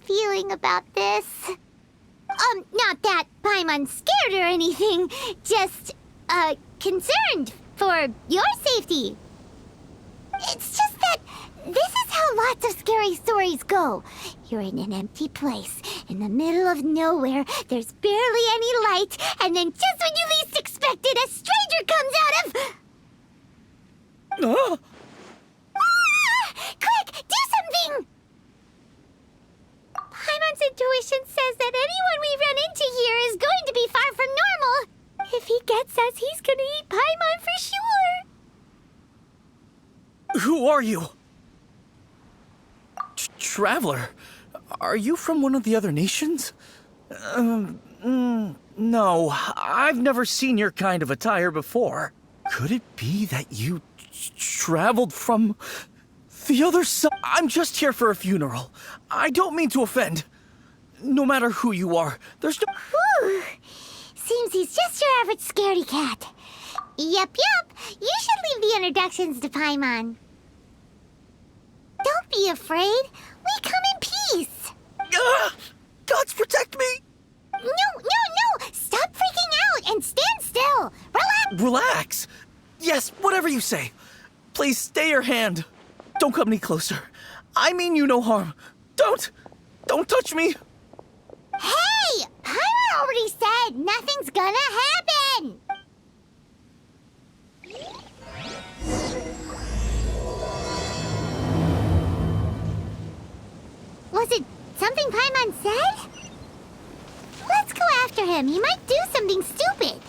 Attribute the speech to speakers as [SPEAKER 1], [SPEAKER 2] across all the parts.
[SPEAKER 1] feeling about this. Not that Paimon's scared or anything, just, concerned for your safety. It's just that this is how lots of scary stories go. You're in an empty place, in the middle of nowhere, there's barely any light, and then just when you least expect it, a stranger comes out of...
[SPEAKER 2] Ah!
[SPEAKER 1] Quick, do something! Paimon's intuition says that anyone we run into here is going to be far from normal. If he gets us, he's gonna eat Paimon for sure.
[SPEAKER 2] Who are you? Traveler, are you from one of the other nations? No, I've never seen your kind of attire before. Could it be that you traveled from the other side? I'm just here for a funeral. I don't mean to offend. No matter who you are, there's no...
[SPEAKER 1] Whew. Seems he's just your average scaredy cat. Yep. You should leave the introductions to Paimon. Don't be afraid. We come in peace.
[SPEAKER 2] Gods protect me!
[SPEAKER 1] No. Stop freaking out and stand still. Relax.
[SPEAKER 2] Relax. Yes, whatever you say. Please stay your hand. Don't come any closer. I mean you no harm. Don't touch me.
[SPEAKER 1] Hey, Paimon already said nothing's gonna happen. Was it something Paimon said? Let's go after him. He might do something stupid.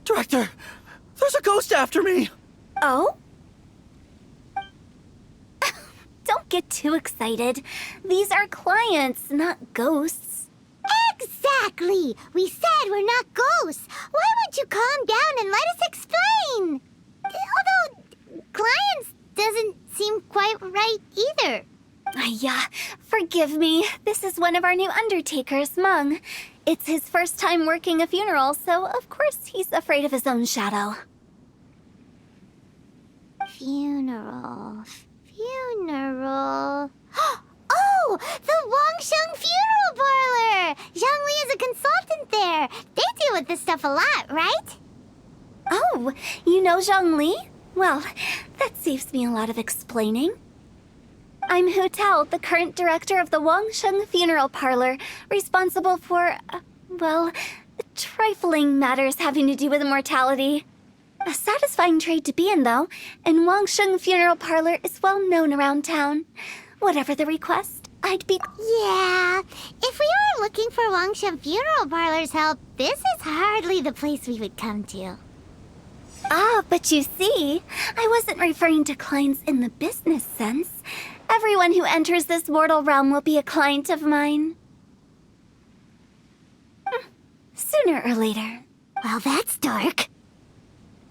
[SPEAKER 2] Director, there's a ghost after me.
[SPEAKER 3] Oh? Don't get too excited. These are clients, not ghosts.
[SPEAKER 1] Exactly! We said we're not ghosts. Why won't you calm down and let us explain? Although, clients doesn't seem quite right either.
[SPEAKER 3] Yeah, forgive me. This is one of our new undertakers, Mung. It's his first time working a funeral, so of course he's afraid of his own shadow.
[SPEAKER 1] Funeral. Oh! The Wangsheng Funeral Parlor! Zhongli is a consultant there. They deal with this stuff a lot, right?
[SPEAKER 3] Oh, you know Zhongli? Well, that saves me a lot of explaining. I'm Hu Tao, the current director of the Wangsheng Funeral Parlor, responsible for, trifling matters having to do with immortality. A satisfying trade to be in, though, and Wangsheng Funeral Parlor is well known around town. Whatever the request, I'd be...
[SPEAKER 1] Yeah, if we were looking for Wangsheng Funeral Parlor's help, this is hardly the place we would come to.
[SPEAKER 3] Ah, but you see, I wasn't referring to clients in the business sense. Everyone who enters this mortal realm will be a client of mine. Sooner or later.
[SPEAKER 1] Well, that's dark.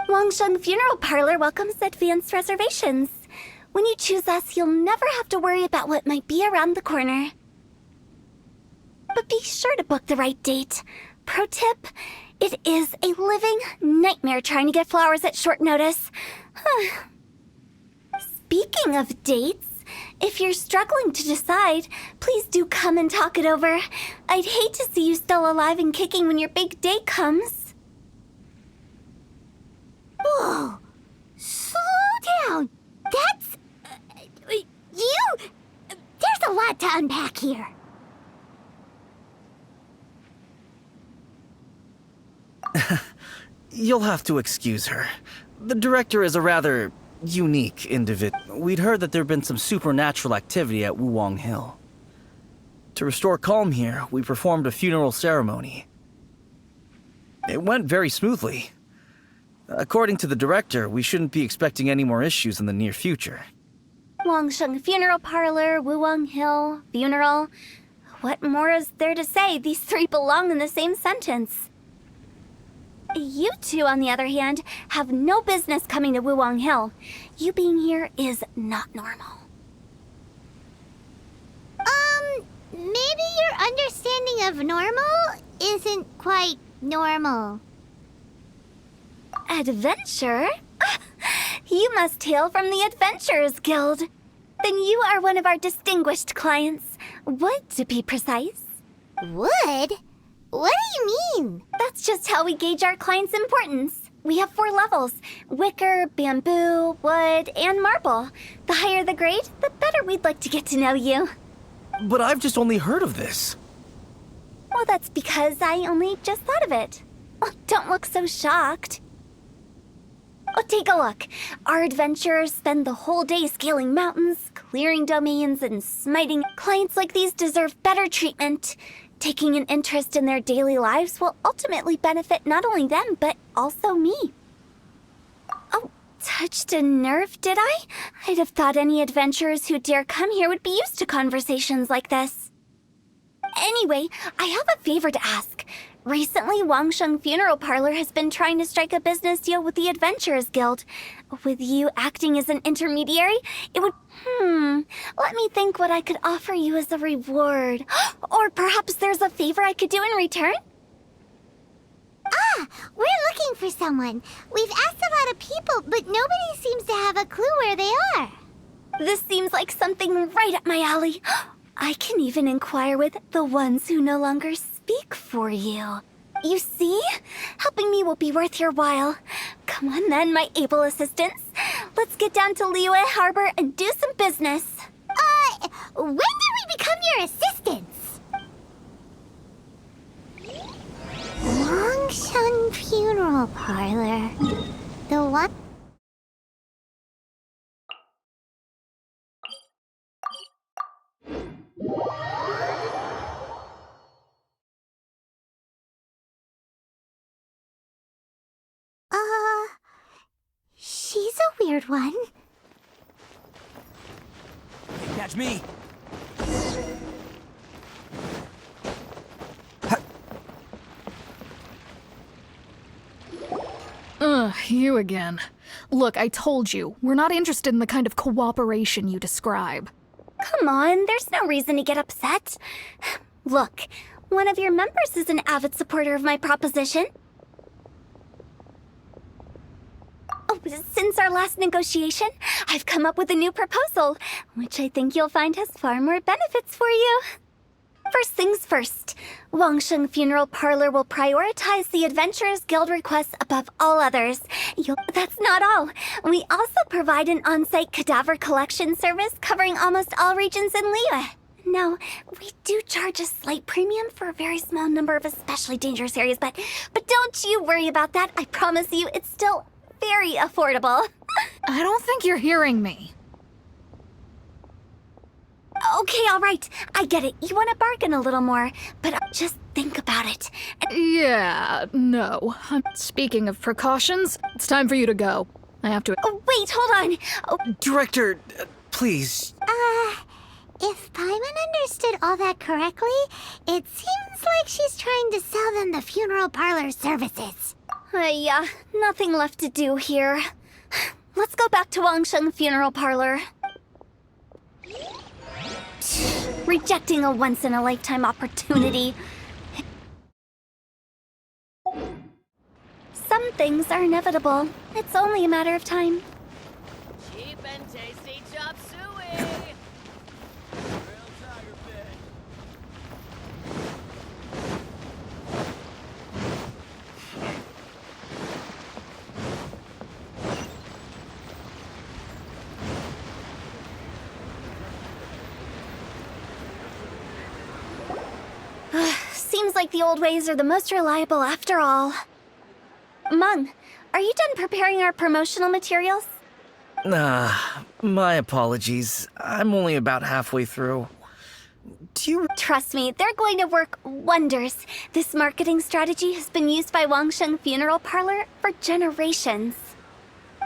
[SPEAKER 3] Wangsheng Funeral Parlor welcomes advanced reservations. When you choose us, you'll never have to worry about what might be around the corner. But be sure to book the right date. Pro tip, it is a living nightmare trying to get flowers at short notice. Speaking of dates, if you're struggling to decide, please do come and talk it over. I'd hate to see you still alive and kicking when your big day comes.
[SPEAKER 1] Whoa! Slow down! That's... There's a lot to unpack here.
[SPEAKER 2] You'll have to excuse her. The director is a rather unique individual. We'd heard that there'd been some supernatural activity at Wuwang Hill. To restore calm here, we performed a funeral ceremony. It went very smoothly. According to the director, we shouldn't be expecting any more issues in the near future.
[SPEAKER 3] Wangsheng Funeral Parlor, Wuwang Hill, funeral. What more is there to say? These three belong in the same sentence. You two, on the other hand, have no business coming to Wuwang Hill. You being here is not normal.
[SPEAKER 1] Maybe your understanding of normal isn't quite normal.
[SPEAKER 3] Adventure? You must hail from the Adventurers Guild. Then you are one of our distinguished clients. Wood, to be precise.
[SPEAKER 1] Wood? What do you mean?
[SPEAKER 3] That's just how we gauge our clients' importance. We have 4 levels: wicker, bamboo, wood, and marble. The higher the grade, the better we'd like to get to know you.
[SPEAKER 2] But I've just only heard of this.
[SPEAKER 3] Well, that's because I only just thought of it. Oh, don't look so shocked. Oh, take a look. Our adventurers spend the whole day scaling mountains, clearing domains, and smiting. Clients like these deserve better treatment. Taking an interest in their daily lives will ultimately benefit not only them, but also me. Oh, touched a nerve, did I? I'd have thought any adventurers who dare come here would be used to conversations like this. Anyway, I have a favor to ask. Recently, Wangsheng Funeral Parlor has been trying to strike a business deal with the Adventurers Guild. With you acting as an intermediary, it would... Let me think what I could offer you as a reward. Or perhaps there's a favor I could do in return?
[SPEAKER 1] Ah, we're looking for someone. We've asked a lot of people, but nobody seems to have a clue where they are.
[SPEAKER 3] This seems like something right up my alley. I can even inquire with the ones who no longer speak for you. You see? Helping me will be worth your while. Come on then, my able assistants. Let's get down to Liyue Harbor and do some business.
[SPEAKER 1] When did we become your assistants? Wangsheng Funeral Parlor. The one... She's a weird one.
[SPEAKER 2] Catch me.
[SPEAKER 4] You again. Look, I told you, we're not interested in the kind of cooperation you describe.
[SPEAKER 3] Come on, there's no reason to get upset. Look, one of your members is an avid supporter of my proposition. Oh, since our last negotiation, I've come up with a new proposal, which I think you'll find has far more benefits for you. First things first, Wangsheng Funeral Parlor will prioritize the Adventurers Guild requests above all others. That's not all. We also provide an on-site cadaver collection service covering almost all regions in Liyue. Now, we do charge a slight premium for a very small number of especially dangerous areas, but don't you worry about that. I promise you, it's still very affordable.
[SPEAKER 4] I don't think you're hearing me.
[SPEAKER 3] Okay, all right. I get it. You want to bargain a little more, but just think about it.
[SPEAKER 4] Yeah, no. Speaking of precautions, it's time for you to go. I have to...
[SPEAKER 3] Oh, wait, hold on. Oh,
[SPEAKER 2] Director, please.
[SPEAKER 1] If Paimon understood all that correctly, it seems like she's trying to sell them the funeral parlor services.
[SPEAKER 3] yeah, nothing left to do here. Let's go back to Wangsheng Funeral Parlor. Rejecting a once-in-a-lifetime opportunity. Some things are inevitable. It's only a matter of time.
[SPEAKER 5] Cheap and tasty chop suey! Real tiger fish.
[SPEAKER 3] Seems like the old ways are the most reliable after all. Mung, are you done preparing our promotional materials?
[SPEAKER 2] My apologies. I'm only about halfway through. Do you...
[SPEAKER 3] Trust me, they're going to work wonders. This marketing strategy has been used by Wangsheng Funeral Parlor for generations.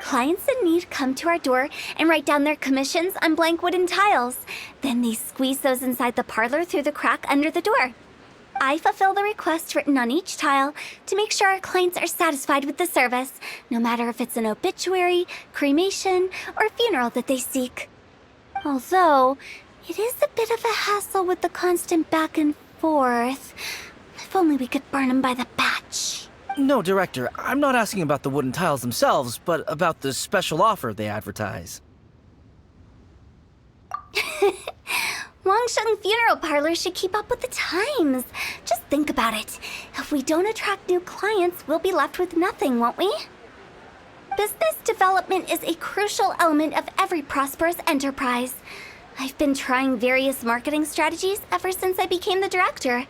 [SPEAKER 3] Clients in need come to our door and write down their commissions on blank wooden tiles. Then they squeeze those inside the parlor through the crack under the door. I fulfill the requests written on each tile to make sure our clients are satisfied with the service, no matter if it's an obituary, cremation, or funeral that they seek. Although, it is a bit of a hassle with the constant back and forth. If only we could burn them by the batch.
[SPEAKER 2] No, Director, I'm not asking about the wooden tiles themselves, but about the special offer they advertise.
[SPEAKER 3] Wangsheng Funeral Parlor should keep up with the times. Just think about it. If we don't attract new clients, we'll be left with nothing, won't we? Business development is a crucial element of every prosperous enterprise. I've been trying various marketing strategies ever since I became the director.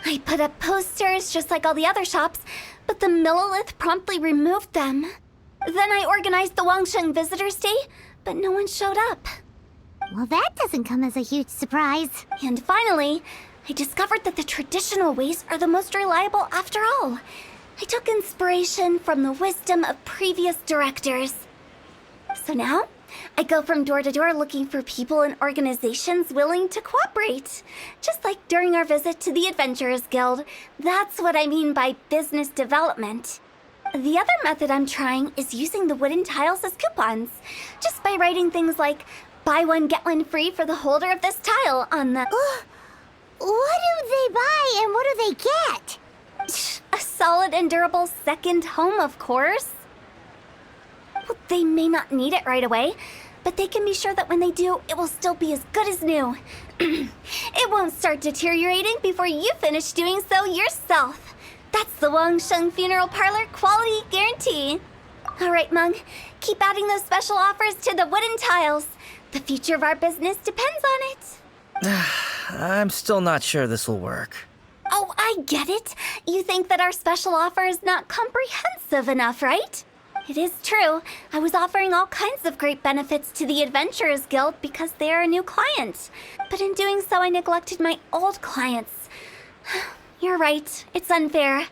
[SPEAKER 3] I put up posters just like all the other shops, but the Millilith promptly removed them. Then I organized the Wangsheng Visitors Day, but no one showed up.
[SPEAKER 1] Well, that doesn't come as a huge surprise.
[SPEAKER 3] And finally, I discovered that the traditional ways are the most reliable after all. I took inspiration from the wisdom of previous directors. So now, I go from door to door looking for people and organizations willing to cooperate. Just like during our visit to the Adventurers Guild. That's what I mean by business development. The other method I'm trying is using the wooden tiles as coupons. Just by writing things like, buy one, get one free for the holder of this tile on the...
[SPEAKER 1] What do they buy and what do they get?
[SPEAKER 3] A solid and durable second home, of course. Well, they may not need it right away, but they can be sure that when they do, it will still be as good as new. It won't start deteriorating before you finish doing so yourself. That's the Wangsheng Funeral Parlor quality guarantee. All right, Mung, keep adding those special offers to the wooden tiles. The future of our business depends on it.
[SPEAKER 2] I'm still not sure this will work.
[SPEAKER 3] Oh, I get it. You think that our special offer is not comprehensive enough, right? It is true. I was offering all kinds of great benefits to the Adventurers Guild because they are a new client. But in doing so, I neglected my old clients. You're right. It's unfair.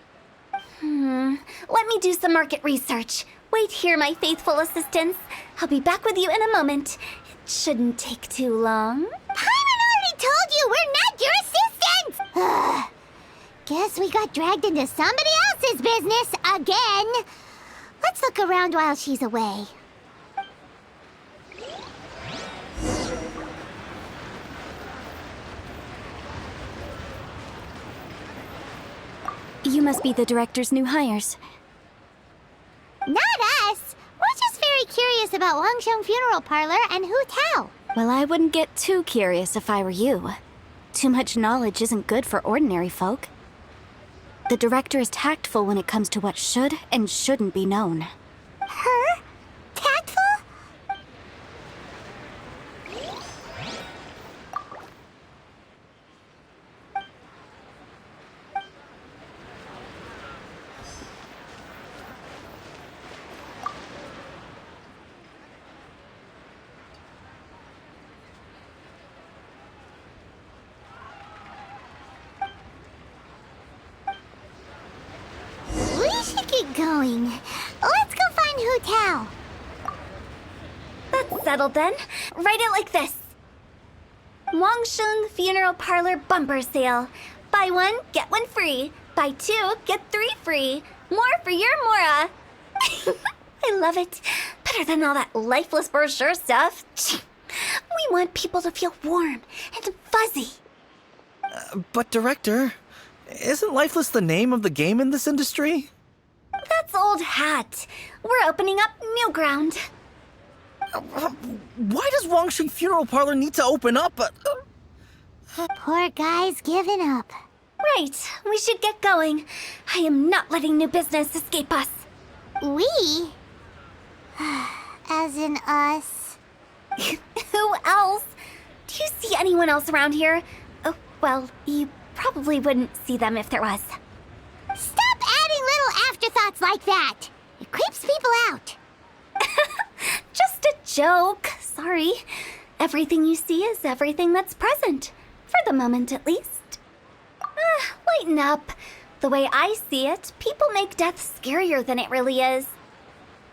[SPEAKER 3] Let me do some market research. Wait here, my faithful assistants. I'll be back with you in a moment. It shouldn't take too long.
[SPEAKER 1] Paimon already told you we're not your assistants! Guess we got dragged into somebody else's business again. Let's look around while she's away.
[SPEAKER 3] You must be the director's new hires.
[SPEAKER 1] Not us. We're just very curious about Wangsheng Funeral Parlor and Hu Tao.
[SPEAKER 3] Well, I wouldn't get too curious if I were you. Too much knowledge isn't good for ordinary folk. The director is tactful when it comes to what should and shouldn't be known.
[SPEAKER 1] Her? Tactful? We should get going. Let's go find Hu Tao.
[SPEAKER 3] That's settled then. Write it like this. Wangsheng Funeral Parlor Bumper Sale. Buy one, get one free. Buy two, get three free. More for your Mora. I love it. Better than all that lifeless brochure stuff. We want people to feel warm and fuzzy.
[SPEAKER 2] But, Director, isn't Lifeless the name of the game in this industry?
[SPEAKER 3] That's old hat. We're opening up new ground.
[SPEAKER 2] Why does Wangsheng Funeral Parlor need to open up?
[SPEAKER 1] Poor guy's given up.
[SPEAKER 3] Right, we should get going. I am not letting new business escape us.
[SPEAKER 1] We? As in us.
[SPEAKER 3] Who else? Do you see anyone else around here? Oh, well, you probably wouldn't see them if there was.
[SPEAKER 1] Stop adding little afterthoughts like that. It creeps people out.
[SPEAKER 3] Just a joke. Sorry. Everything you see is everything that's present. For the moment, at least. Lighten up. The way I see it, people make death scarier than it really is.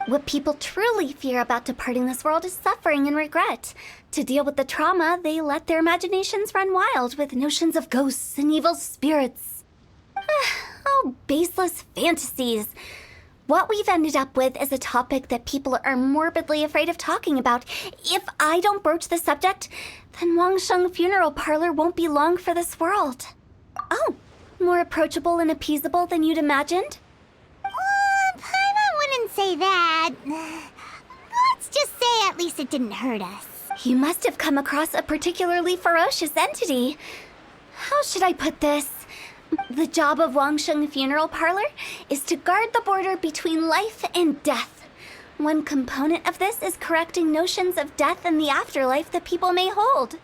[SPEAKER 3] What people truly fear about departing this world is suffering and regret. To deal with the trauma, they let their imaginations run wild with notions of ghosts and evil spirits. Oh, baseless fantasies. What we've ended up with is a topic that people are morbidly afraid of talking about. If I don't broach the subject, then Wangsheng Funeral Parlor won't be long for this world. Oh, more approachable and appeasable than you'd imagined?
[SPEAKER 1] say that. Let's just say at least it didn't hurt us.
[SPEAKER 3] You must have come across a particularly ferocious entity. How should I put this? The job of Wangsheng Funeral Parlor is to guard the border between life and death. One component of this is correcting notions of death and the afterlife that people may hold.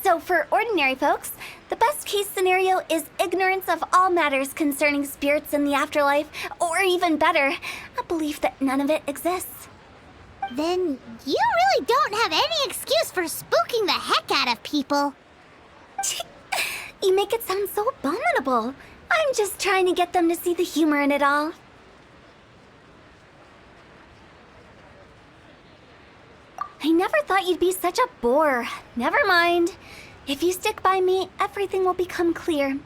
[SPEAKER 3] So for ordinary folks, the best case scenario is ignorance of all matters concerning spirits in the afterlife, or even better, a belief that none of it exists.
[SPEAKER 1] Then you really don't have any excuse for spooking the heck out of people.
[SPEAKER 3] You make it sound so abominable. I'm just trying to get them to see the humor in it all. I never thought you'd be such a bore. Never mind. If you stick by me, everything will become clear.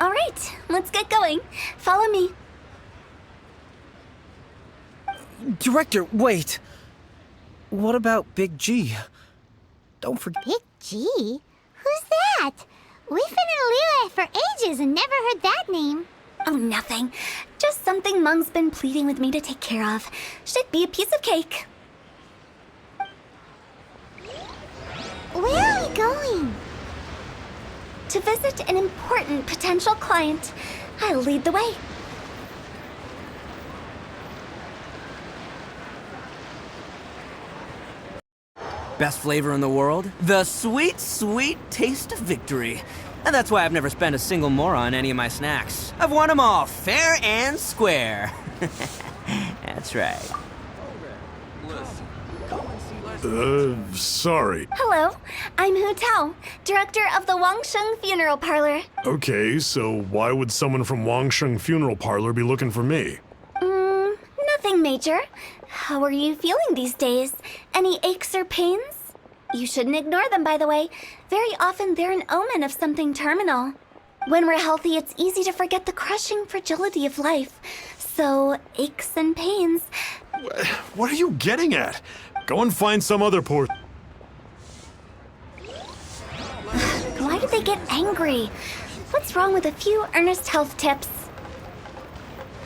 [SPEAKER 3] All right, let's get going. Follow me.
[SPEAKER 2] Director, wait. What about Big G? Don't forget.
[SPEAKER 1] Big G? Who's that? We've been in Liyue for ages and never heard that name.
[SPEAKER 3] Oh, nothing. Just something Mung's been pleading with me to take care of. Should be a piece of cake.
[SPEAKER 1] Where are we going?
[SPEAKER 3] To visit an important potential client. I'll lead the way.
[SPEAKER 6] Best flavor in the world? The sweet, sweet taste of victory. And that's why I've never spent a single more on any of my snacks. I've won them all, fair and square. That's right.
[SPEAKER 7] Sorry.
[SPEAKER 3] Hello, I'm Hu Tao, director of the Wangsheng Funeral Parlor.
[SPEAKER 7] Okay, so why would someone from Wangsheng Funeral Parlor be looking for me?
[SPEAKER 3] Nothing major. How are you feeling these days? Any aches or pains? You shouldn't ignore them, by the way. Very often they're an omen of something terminal. When we're healthy, it's easy to forget the crushing fragility of life. So, aches and pains.
[SPEAKER 7] What are you getting at? Go and find some other poor...
[SPEAKER 3] Why did they get angry? What's wrong with a few earnest health tips?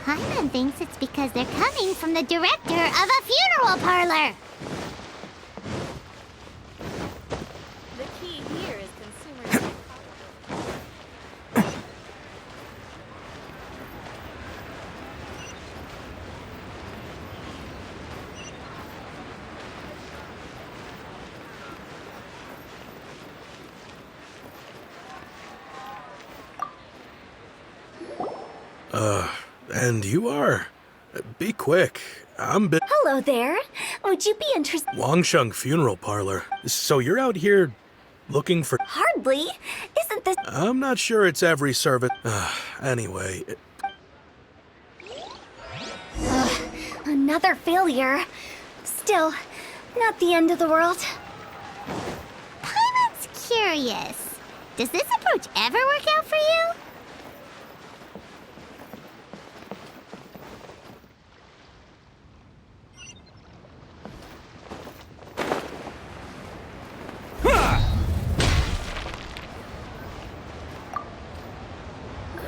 [SPEAKER 1] Hyman thinks it's because they're coming from the director of a funeral parlor.
[SPEAKER 5] The key here is consumer.
[SPEAKER 8] And you are? Be quick. I'm
[SPEAKER 3] Hello there. Would you be interested?
[SPEAKER 8] Wangsheng Funeral Parlor. So you're out here looking for...
[SPEAKER 3] Hardly. Isn't this...
[SPEAKER 8] I'm not sure it's every service. Anyway,
[SPEAKER 3] Another failure. Still, not the end of the world.
[SPEAKER 1] Hyman's curious. Does this approach ever work out for you?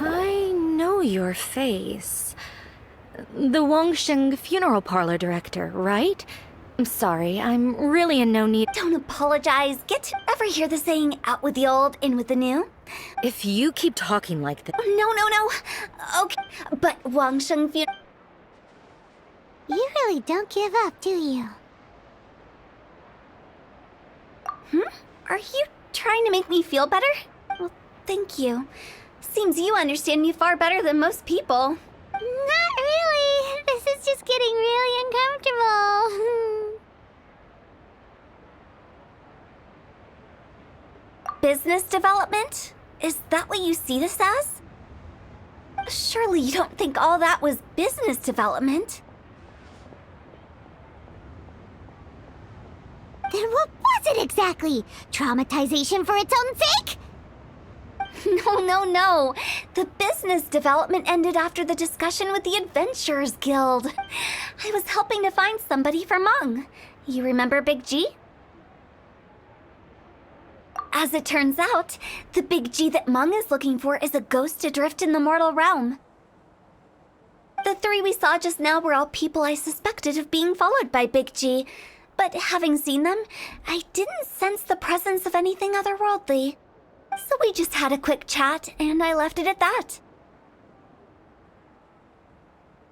[SPEAKER 9] I know your face. The Wangsheng Funeral Parlor director, right? I'm sorry, I'm really in no need.
[SPEAKER 3] Don't apologize. Ever hear the saying, out with the old, in with the new?
[SPEAKER 9] If you keep talking like this...
[SPEAKER 3] No. Okay, but Wangsheng Funeral...
[SPEAKER 1] You really don't give up, do you?
[SPEAKER 3] Are you trying to make me feel better? Well, thank you. Seems you understand me far better than most people.
[SPEAKER 1] Not really. This is just getting really uncomfortable.
[SPEAKER 3] Business development? Is that what you see this as? Surely you don't think all that was business development.
[SPEAKER 1] Then what was it exactly? Traumatization for its own sake?
[SPEAKER 3] No. The business development ended after the discussion with the Adventurers Guild. I was helping to find somebody for Mung. You remember Big G? As it turns out, the Big G that Mung is looking for is a ghost adrift in the mortal realm. The three we saw just now were all people I suspected of being followed by Big G. But having seen them, I didn't sense the presence of anything otherworldly. So we just had a quick chat, and I left it at that.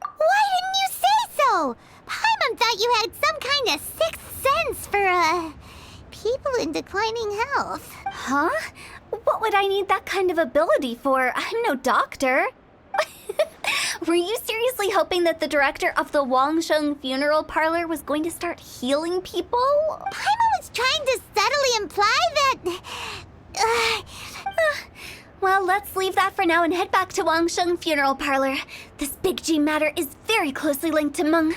[SPEAKER 1] Why didn't you say so? Paimon thought you had some kind of sixth sense for, people in declining health.
[SPEAKER 3] Huh? What would I need that kind of ability for? I'm no doctor. Were you seriously hoping that the director of the Wangsheng Funeral Parlor was going to start healing people?
[SPEAKER 1] Paimon was trying to subtly imply that...
[SPEAKER 3] Well, let's leave that for now and head back to Wangsheng Funeral Parlor. This Big G matter is very closely linked to Meng.